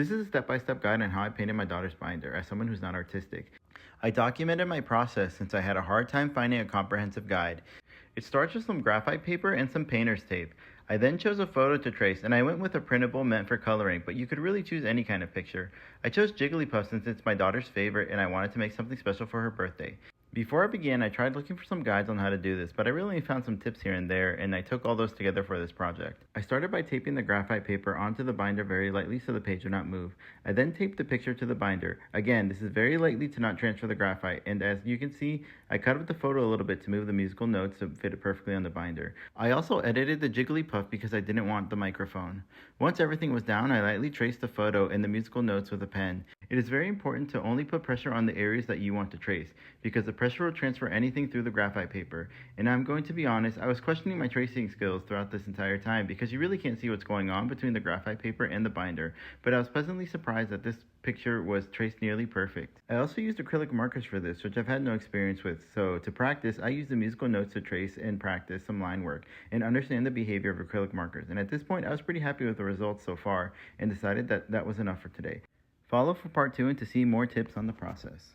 This is a step-by-step guide on how I painted my daughter's binder as someone who's not artistic. I documented my process since I had a hard time finding a comprehensive guide. It starts with some graphite paper and some painter's tape. I then chose a photo to trace, and I went with a printable meant for coloring, but you could really choose any kind of picture. I chose Jigglypuff since it's my daughter's favorite and I wanted to make something special for her birthday. Before I began, I tried looking for some guides on how to do this, but I really only found some tips here and there, and I took all those together for this project. I started by taping the graphite paper onto the binder very lightly so the page would not move. I then taped the picture to the binder. Again, this is very lightly to not transfer the graphite, and as you can see, I cut up the photo a little bit to move the musical notes to fit it perfectly on the binder. I also edited the Jigglypuff because I didn't want the microphone. Once everything was down, I lightly traced the photo and the musical notes with a pen. It is very important to only put pressure on the areas that you want to trace, because the pressure will transfer anything through the graphite paper. And I'm going to be honest, I was questioning my tracing skills throughout this entire time because you really can't see what's going on between the graphite paper and the binder, but I was pleasantly surprised that this picture was traced nearly perfect. I also used acrylic markers for this, which I've had no experience with, so to practice, I used the musical notes to trace and practice some line work and understand the behavior of acrylic markers. And at this point, I was pretty happy with the results so far and decided that that was enough for today. Follow for part 2 and to see more tips on the process.